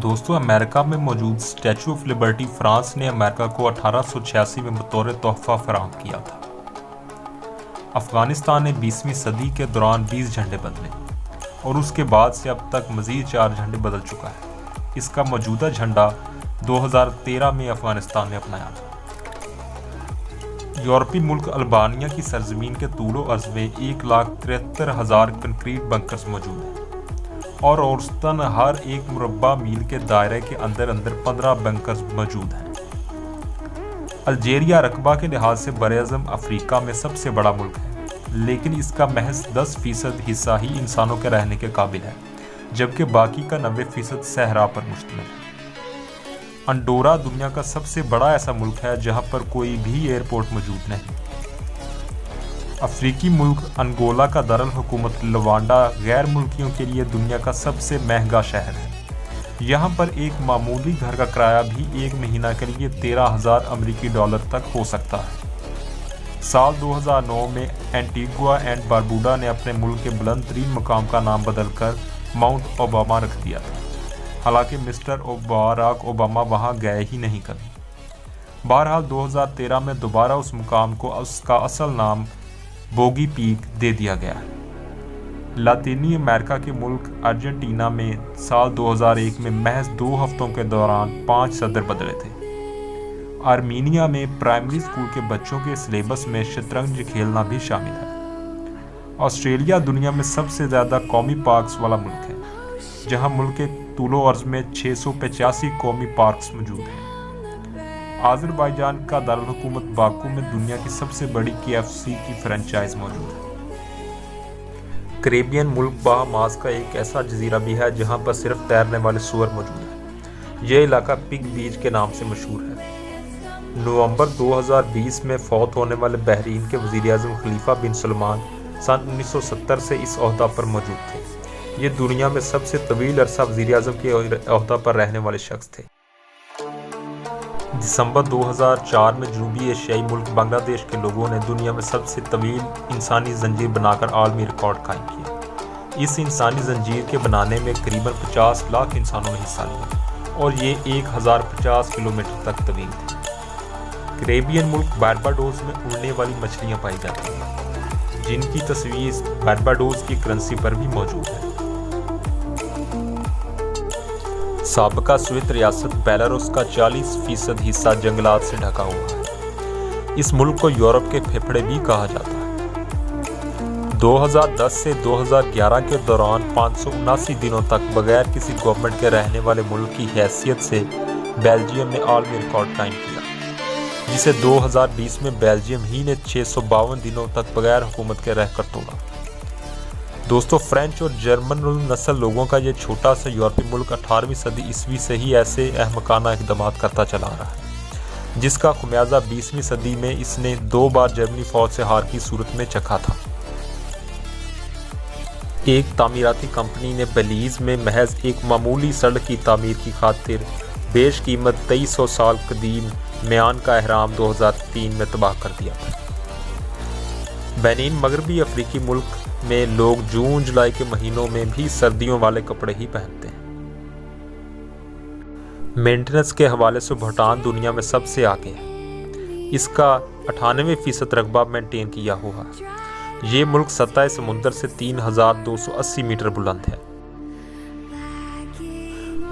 دوستو، امریکہ میں موجود اسٹیچو آف لبرٹی فرانس نے امریکہ کو 1886 میں بطور تحفہ فراہم کیا تھا۔ افغانستان نے 20ویں صدی کے دوران 20 جھنڈے بدلے اور اس کے بعد سے اب تک مزید 4 جھنڈے بدل چکا ہے۔ اس کا موجودہ جھنڈا 2013 میں افغانستان نے اپنایا تھا۔ یورپی ملک البانیہ کی سرزمین کے طول و عرض میں 1,73,000 کنکریٹ بنکرز موجود ہیں اور اوسطاً ہر ایک مربع میل کے دائرے کے اندر 15 بنکرز موجود ہیں۔ الجیریا رقبہ کے لحاظ سے براعظم افریقہ میں سب سے بڑا ملک ہے، لیکن اس کا محض 10% حصہ ہی انسانوں کے رہنے کے قابل ہے، جبکہ باقی کا 90% صحرا پر مشتمل ہے۔ انڈورا دنیا کا سب سے بڑا ایسا ملک ہے جہاں پر کوئی بھی ایئرپورٹ موجود نہیں۔ افریقی ملک انگولا کا دارالحکومت لوانڈا غیر ملکیوں کے لیے دنیا کا سب سے مہنگا شہر ہے۔ یہاں پر ایک معمولی گھر کا کرایہ بھی 1 مہینہ کے لیے $13,000 تک ہو سکتا ہے۔ سال 2009 میں اینٹیگوا اینڈ باربوڈا نے اپنے ملک کے بلند ترین مقام کا نام بدل کر ماؤنٹ اوباما رکھ دیا تھا، حالانکہ مسٹر باراک اوباما وہاں گئے ہی نہیں کبھی۔ بہرحال 2013 میں دوبارہ اس مقام کو اس کا اصل نام بوگی پیک دے دیا گیا ہے۔ لاطینی امریکہ کے ملک ارجنٹینا میں سال 2001 میں محض 2 ہفتوں کے دوران 5 صدر بدلے تھے۔ آرمینیا میں پرائمری اسکول کے بچوں کے سلیبس میں شطرنج کھیلنا بھی شامل ہے۔ آسٹریلیا دنیا میں سب سے زیادہ قومی پارکس والا ملک ہے، جہاں ملک کے طول و عرض میں 685 قومی پارکس موجود ہیں۔ آذربائیجان کا دارالحکومت باکو میں دنیا کی سب سے بڑی KFC کی فرنچائز موجود ہے۔ کریبین ملک بہاماس کا ایک ایسا جزیرہ بھی ہے جہاں پر صرف تیرنے والے سور موجود ہیں۔ یہ علاقہ پگ بیچ کے نام سے مشہور ہے۔ نومبر 2020 میں فوت ہونے والے بحرین کے وزیر اعظم خلیفہ بن سلمان سن 1970 سے اس عہدہ پر موجود تھے۔ یہ دنیا میں سب سے طویل عرصہ وزیر اعظم کے عہدہ پر رہنے والے شخص تھے۔ دسمبر 2004 میں جنوبی ایشیائی ملک بنگلہ دیش کے لوگوں نے دنیا میں سب سے طویل انسانی زنجیر بنا کر عالمی ریکارڈ قائم کیا۔ اس انسانی زنجیر کے بنانے میں قریباً 50 لاکھ انسانوں نے حصہ لیا اور یہ 1050 کلومیٹر تک طویل تھی۔ کریبین ملک بارباڈوس میں اڑنے والی مچھلیاں پائی جاتی ہیں، جن کی تصویر بارباڈوس کی کرنسی پر بھی موجود ہے۔ سابقہ سوویت ریاست بیلاروس کا 40% حصہ جنگلات سے ڈھکا ہوا ہے۔ اس ملک کو یورپ کے پھیپھڑے بھی کہا جاتا ہے۔ 2010 سے 2011 کے دوران 579 دنوں تک بغیر کسی گورنمنٹ کے رہنے والے ملک کی حیثیت سے بیلجیم نے عالمی ریکارڈ قائم کیا، جسے 2020 میں بیلجیم ہی نے 652 دنوں تک بغیر حکومت کے رہ کر توڑا۔ دوستو، فرینچ اور جرمن نسل لوگوں کا یہ چھوٹا سا یورپی ملک 18ویں صدی عیسوی سے ہی ایسے احمقانہ اقدامات کرتا چلا آ رہا ہے، جس کا خمیازہ 20ویں صدی میں اس نے 2 بار جرمنی فوج سے ہار کی صورت میں چکھا تھا۔ ایک تعمیراتی کمپنی نے بیلیز میں محض ایک معمولی سڑک کی تعمیر کی خاطر بیش قیمت 2300 سال قدیم میان کا اہرام 2003 میں تباہ کر دیا تھا۔ بینین مغربی افریقی ملک میں لوگ جون جولائی کے مہینوں میں بھی سردیوں والے کپڑے ہی پہنتے ہیں۔ مینٹیننس کے حوالے سے بھوٹان دنیا میں سب سے آگے ہے۔ اس کا 98% رقبہ مینٹین کیا ہوا ہے۔ یہ ملک سطح سمندر سے 3280 میٹر بلند ہے۔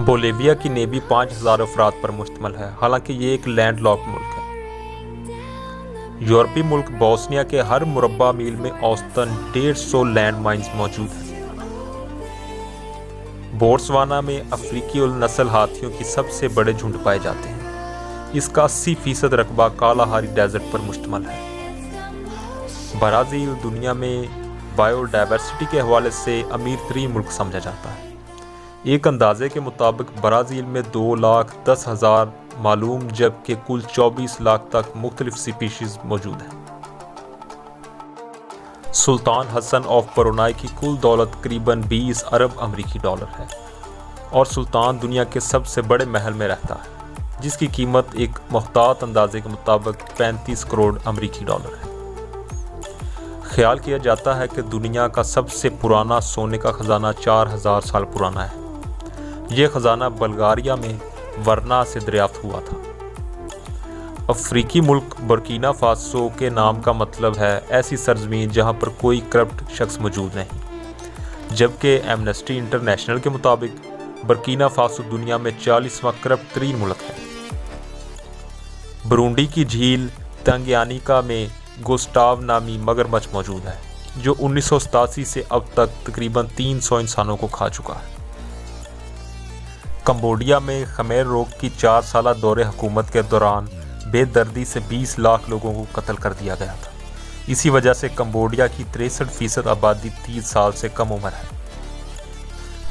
بولیویا کی نیوی 5000 افراد پر مشتمل ہے، حالانکہ یہ ایک لینڈ لاک ملک ہے۔ یورپی ملک بوسنیا کے ہر مربع میل میں اوسطاً 150 لینڈ مائنز موجود ہیں۔ بوٹسوانا میں افریقی النسل ہاتھیوں کی سب سے بڑے جھنڈ پائے جاتے ہیں۔ اس کا 80% رقبہ کالاہاری ڈیزرٹ پر مشتمل ہے۔ برازیل دنیا میں بائیو ڈائیورسٹی کے حوالے سے امیر ترین ملک سمجھا جاتا ہے۔ ایک اندازے کے مطابق برازیل میں 2,10,000 معلوم جبکہ کل 24 لاکھ تک مختلف سپیشیز موجود ہیں۔ سلطان حسن آف برونائی کی کل دولت قریباً 20 ارب امریکی ڈالر ہے اور سلطان دنیا کے سب سے بڑے محل میں رہتا ہے، جس کی قیمت ایک محتاط اندازے کے مطابق 35 کروڑ امریکی ڈالر ہے۔ خیال کیا جاتا ہے کہ دنیا کا سب سے پرانا سونے کا خزانہ 4000 سال پرانا ہے۔ یہ خزانہ بلغاریہ میں ورنا سے دریافت ہوا تھا۔ افریقی ملک برکینا فاسو کے نام کا مطلب ہے ایسی سرزمین جہاں پر کوئی کرپٹ شخص موجود نہیں، جبکہ ایمنسٹی انٹرنیشنل کے مطابق برکینا فاسو دنیا میں 40واں کرپٹ ترین ملک ہے۔ برونڈی کی جھیل تنگیانیکا میں گوسٹاو نامی مگرمچھ موجود ہے جو 1987 سے اب تک تقریباً 300 انسانوں کو کھا چکا ہے۔ کمبوڈیا میں خمیر روگ کی 4 سالہ دور حکومت کے دوران بے دردی سے 20 لاکھ لوگوں کو قتل کر دیا گیا تھا۔ اسی وجہ سے کمبوڈیا کی 63% آبادی 30 سال سے کم عمر ہے۔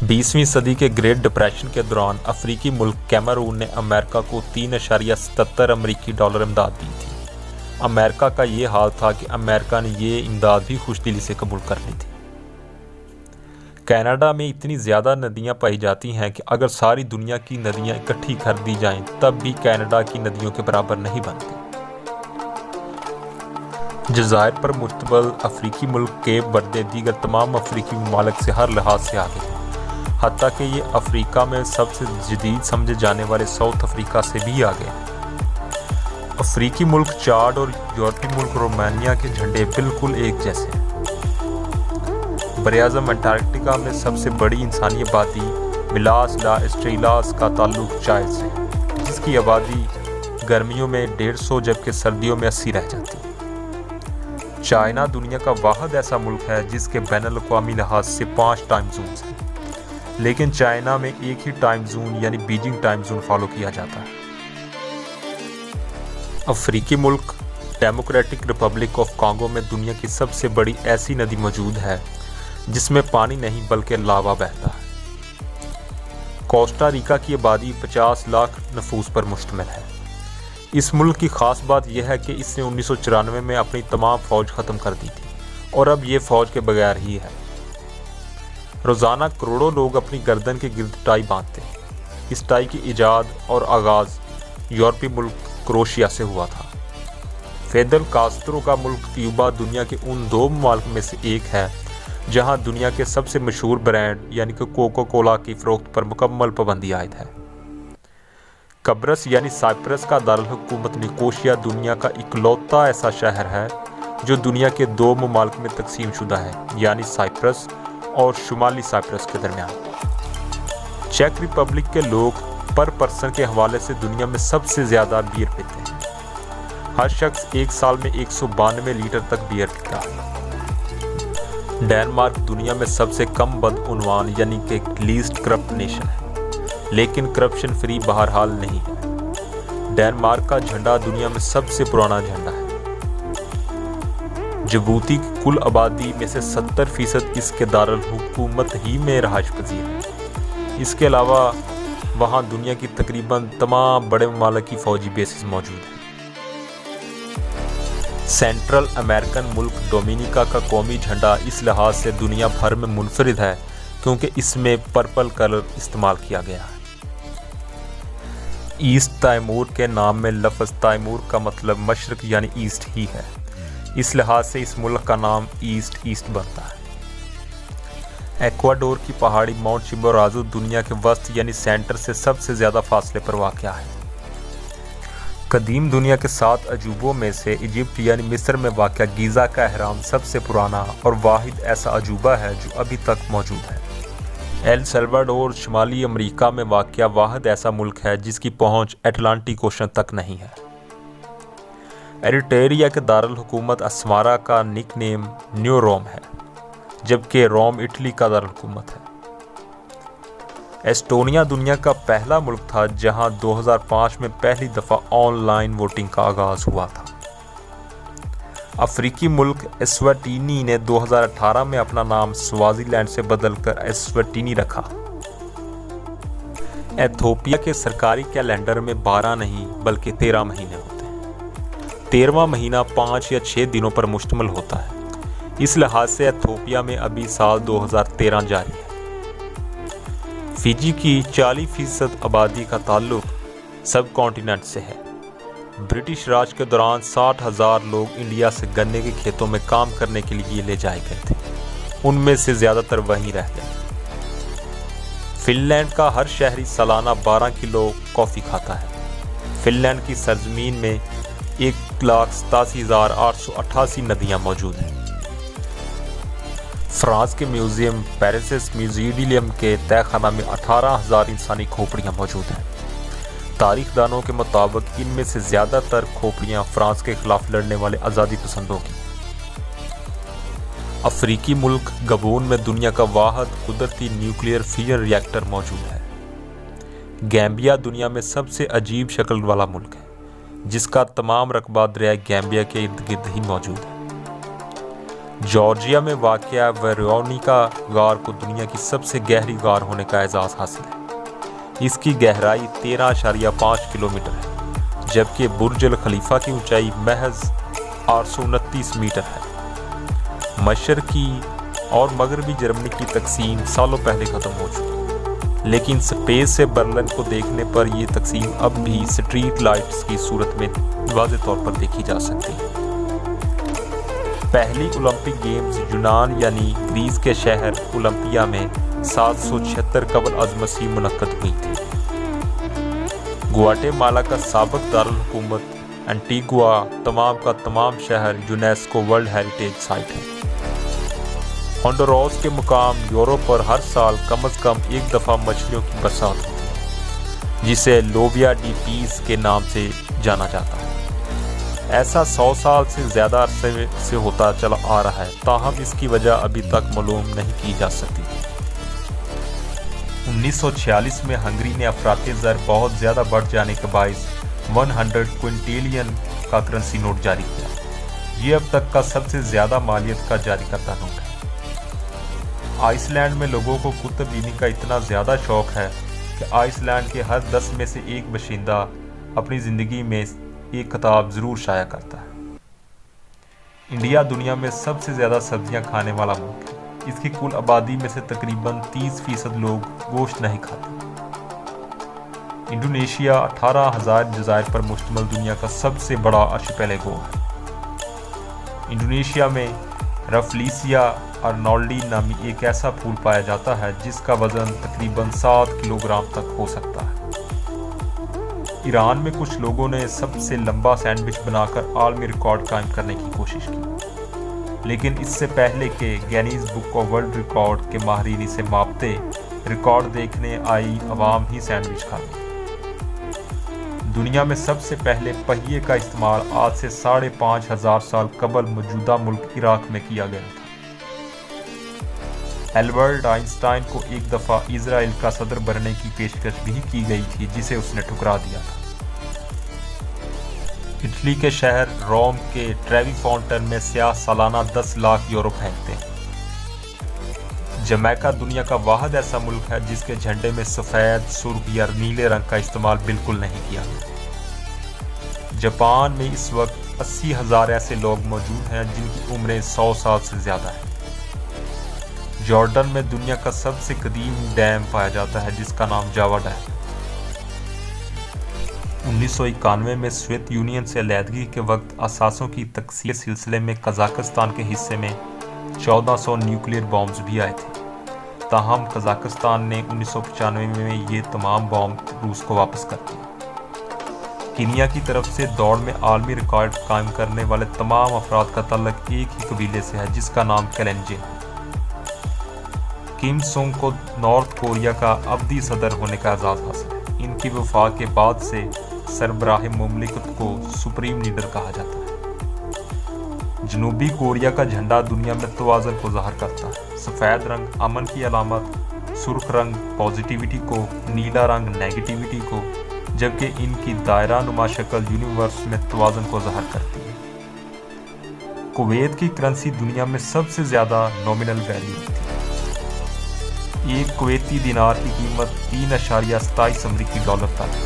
20ویں صدی کے گریٹ ڈپریشن کے دوران افریقی ملک کیمرون نے امریکہ کو $3.77 امریکی امداد دی تھی۔ امریکہ کا یہ حال تھا کہ امریکہ نے یہ امداد بھی خوش دلی سے قبول کر لی تھی۔ کینیڈا میں اتنی زیادہ ندیاں پائی جاتی ہیں کہ اگر ساری دنیا کی ندیاں اکٹھی کر دی جائیں تب بھی کینیڈا کی ندیوں کے برابر نہیں بنتی۔ جزائر پر مشتمل افریقی ملک کیپ وردے دیگر تمام افریقی ممالک سے ہر لحاظ سے آگے ہے، حتیٰ کہ یہ افریقہ میں سب سے جدید سمجھے جانے والے ساؤتھ افریقہ سے بھی آگے ہے۔ افریقی ملک چاڈ اور یورپی ملک رومانیہ کے جھنڈے بالکل ایک جیسے ہیں۔ براعظم انٹارکٹیکا میں سب سے بڑی انسانی آبادی ملاس لا اسٹریلاس کا تعلق چائل سے ہے، جس کی آبادی گرمیوں میں 150 جبکہ سردیوں میں 80 رہ جاتی ہے۔ چائنا دنیا کا واحد ایسا ملک ہے جس کے بین الاقوامی لحاظ سے 5 ٹائم زونز ہیں، لیکن چائنا میں ایک ہی ٹائم زون یعنی بیجنگ ٹائم زون فالو کیا جاتا ہے۔ افریقی ملک ڈیموکریٹک ریپبلک آف کانگو میں دنیا کی سب سے بڑی ایسی ندی موجود ہے جس میں پانی نہیں بلکہ لاوا بہتا ہے۔ کوسٹا ریکا کی آبادی 50 لاکھ نفوس پر مشتمل ہے۔ اس ملک کی خاص بات یہ ہے کہ اس نے 1994 میں اپنی تمام فوج ختم کر دی تھی اور اب یہ فوج کے بغیر ہی ہے۔ روزانہ کروڑوں لوگ اپنی گردن کے گرد ٹائی باندھتے ہیں۔ اس ٹائی کی ایجاد اور آغاز یورپی ملک کروشیا سے ہوا تھا۔ فیدل کاسترو کا ملک کیوبا دنیا کے ان 2 ممالک میں سے ایک ہے جہاں دنیا کے سب سے مشہور برانڈ یعنی کہ کوکا کولا کی فروخت پر مکمل پابندی عائد ہے۔ قبرص یعنی سائپرس کا دارالحکومت نکوشیا دنیا کا اکلوتا ایسا شہر ہے جو دنیا کے 2 ممالک میں تقسیم شدہ ہے، یعنی سائپرس اور شمالی سائپرس کے درمیان۔ چیک ریپبلک کے لوگ پر پرسن کے حوالے سے دنیا میں سب سے زیادہ بیئر پیتے ہیں۔ ہر شخص ایک سال میں 192 لیٹر تک بیئر پیتا ہے۔ ڈینمارک دنیا میں سب سے کم بدعنوان یعنی کہ لیسٹ کرپٹ نیشن ہے، لیکن کرپشن فری بہرحال نہیں ہے۔ ڈینمارک کا جھنڈا دنیا میں سب سے پرانا جھنڈا ہے۔ جبوتی کی کل آبادی میں سے 70% اس کے دارالحکومت ہی میں رہائش پذیر ہے۔ اس کے علاوہ وہاں دنیا کی تقریباً تمام بڑے ممالک کی فوجی بیسز موجود ہیں۔ سینٹرل امریکن ملک ڈومینیکا کا قومی جھنڈا اس لحاظ سے دنیا بھر میں منفرد ہے کیونکہ اس میں پرپل کلر استعمال کیا گیا ہے۔ ایسٹ تیمور کے نام میں لفظ تیمور کا مطلب مشرق یعنی ایسٹ ہی ہے، اس لحاظ سے اس ملک کا نام ایسٹ بنتا ہے۔ ایکواڈور کی پہاڑی ماؤنٹ چمبورازو دنیا کے وسط یعنی سینٹر سے سب سے زیادہ فاصلے پر واقع ہے۔ قدیم دنیا کے 7 عجوبوں میں سے ایجپٹ یعنی مصر میں واقع گیزا کا اہرام سب سے پرانا اور واحد ایسا عجوبہ ہے جو ابھی تک موجود ہے۔ ایل سلواڈور شمالی امریکہ میں واقع واحد ایسا ملک ہے جس کی پہنچ اٹلانٹک اوشن تک نہیں ہے۔ ایریٹریا کے دارالحکومت اسمارا کا نک نیم نیو روم ہے، جبکہ روم اٹلی کا دارالحکومت ہے۔ ایسٹونیا دنیا کا پہلا ملک تھا جہاں 2005 میں پہلی دفعہ آن لائن ووٹنگ کا آغاز ہوا تھا۔ افریقی ملک اسواٹینی نے 2018 میں اپنا نام سوازی لینڈ سے بدل کر اسواٹینی رکھا۔ ایتھوپیا کے سرکاری کیلنڈر میں 12 نہیں بلکہ 13 مہینے ہوتے ہیں۔ 13واں مہینہ 5 یا 6 دنوں پر مشتمل ہوتا ہے۔ اس لحاظ سے ایتھوپیا میں ابھی سال 2013 جاری ہے۔ فیجی کی 40% آبادی کا تعلق سب کانٹیننٹ سے ہے۔ برٹش راج کے دوران 60,000 لوگ انڈیا سے گنے کے کھیتوں میں کام کرنے کے لیے لے جائے گئے تھے، ان میں سے زیادہ تر وہیں رہ گئے۔ فن لینڈ کا ہر شہری سالانہ 12 کلو کافی کھاتا ہے۔ فن لینڈ کی سرزمین میں 1,87,888 ندیاں موجود ہیں۔ فرانس کے میوزیم پیرسس میوزیڈیلیم کے تہہ خانہ میں 18,000 انسانی کھوپڑیاں موجود ہیں۔ تاریخ دانوں کے مطابق ان میں سے زیادہ تر کھوپڑیاں فرانس کے خلاف لڑنے والے آزادی پسندوں کی۔ افریقی ملک گبون میں دنیا کا واحد قدرتی نیوکلیئر فیئر ری ایکٹر موجود ہے۔ گیمبیا دنیا میں سب سے عجیب شکل والا ملک ہے، جس کا تمام رقبہ دریائے گیمبیا کے ارد گرد ہی موجود ہے۔ جارجیا میں واقع ویرونیکا غار کو دنیا کی سب سے گہری غار ہونے کا اعزاز حاصل ہے۔ اس کی گہرائی 13.5 کلومیٹر ہے، جبکہ برج الخلیفہ کی اونچائی محض 829 میٹر ہے۔ مشرقی اور مغربی جرمنی کی تقسیم سالوں پہلے ختم ہو چکی، لیکن سپیس سے برلن کو دیکھنے پر یہ تقسیم اب بھی سٹریٹ لائٹس کی صورت میں واضح طور پر دیکھی جا سکتی ہے۔ پہلی اولمپک گیمز یونان یعنی گریس کے شہر اولمپیا میں 776 قبل از مسیح منعقد ہوئی تھی۔ گواٹے مالا کا سابق دارالحکومت انٹیگوا تمام کا تمام شہر یونیسکو ورلڈ ہیریٹیج سائٹ ہے۔ ہونڈوراس کے مقام یورپ پر ہر سال کم از کم ایک دفعہ مچھلیوں کی برسات ہوتی ہے، جسے لوبیا ڈی پیس کے نام سے جانا جاتا ہے۔ ایسا 100 سال سے زیادہ عرصے سے ہوتا چلا آ رہا ہے، تاہم اس کی وجہ ابھی تک معلوم نہیں کی جا سکتی۔ 1946 میں ہنگری نے افراط زر بہت زیادہ بڑھ جانے کے باعث 100 کوئنٹیلین کا کرنسی نوٹ جاری کیا۔ یہ اب تک کا سب سے زیادہ مالیت کا جاری کردہ نوٹ ہے۔ آئس لینڈ میں لوگوں کو کتب بینی کا اتنا زیادہ شوق ہے کہ آئس لینڈ کے ہر 10 میں سے ایک باشندہ اپنی زندگی میں ایک کتاب ضرور شائع کرتا ہے۔ انڈیا دنیا میں سب سے زیادہ سبزیاں کھانے والا ملک ہے۔ اس کی کل آبادی میں سے تقریباً 30% لوگ گوشت نہیں کھاتے۔ انڈونیشیا 18,000 جزائر پر مشتمل دنیا کا سب سے بڑا آرشیپیلاگو ہے۔ انڈونیشیا میں رفلیسیا ارنالڈی نامی ایک ایسا پھول پایا جاتا ہے جس کا وزن تقریباً 7 کلو گرام تک ہو سکتا ہے۔ ایران میں کچھ لوگوں نے سب سے لمبا سینڈوچ بنا کر عالمی ریکارڈ قائم کرنے کی کوشش کی، لیکن اس سے پہلے کہ Guinness book of world record کے ماہرین اسے ماپتے، ریکارڈ دیکھنے آئی عوام ہی سینڈوچ کھا گئی۔ دنیا میں سب سے پہلے پہیے کا استعمال آج سے 5,500 سال قبل موجودہ ملک عراق میں کیا گیا تھا۔ البرٹ آئنسٹائن کو ایک دفعہ اسرائیل کا صدر بننے کی پیشکش بھی کی گئی تھی، جسے اس نے ٹھکرا دیا تھا۔ اٹلی کے شہر روم کے ٹریوی فاؤنٹین میں سیاح سالانہ 10 لاکھ یورو پھینکتے ہیں۔ جمیکا دنیا کا واحد ایسا ملک ہے جس کے جھنڈے میں سفید، سرخ یا نیلے رنگ کا استعمال بالکل نہیں کیا گیا۔ جاپان میں اس وقت 80,000 ایسے لوگ موجود ہیں جن کی عمریں 100 سال سے زیادہ ہیں۔ جارڈن میں دنیا کا سب سے قدیم ڈیم پایا جاتا ہے جس کا نام جاوا ڈیم ہے۔ 1991 میں سوویت یونین سے علیحدگی کے وقت اثاثوں کی تقسیم کے سلسلے میں قزاقستان کے حصے میں 1400 نیوکلیئر بامز بھی آئے تھے، تاہم قزاقستان نے 1995 میں یہ تمام بام روس کو واپس کر دیے۔ کینیا کی طرف سے دوڑ میں عالمی ریکارڈ قائم کرنے والے تمام افراد کا تعلق ایک ہی قبیلے سے ہے جس کا نام کیلنجن ہے۔ کم سونگ کو نارتھ کوریا کا ابدی صدر ہونے کا اعزاز حاصل ہے۔ ان کی وفات کے بعد سے سربراہ مملکت کو سپریم لیڈر کہا جاتا ہے۔ جنوبی کوریا کا جھنڈا دنیا میں توازن کو ظاہر کرتا ہے۔ سفید رنگ امن کی علامت، سرخ رنگ پازیٹیوٹی کو، نیلا رنگ نیگیٹیوٹی کو، جبکہ ان کی دائرہ نما شکل یونیورس میں توازن کو ظاہر کرتی ہے۔ کویت کی کرنسی دنیا میں سب سے زیادہ نومینل ویلیو ہوتی ہے۔ ایک کویتی دینار کی قیمت 3.27 امریکی ڈالر تک ہے۔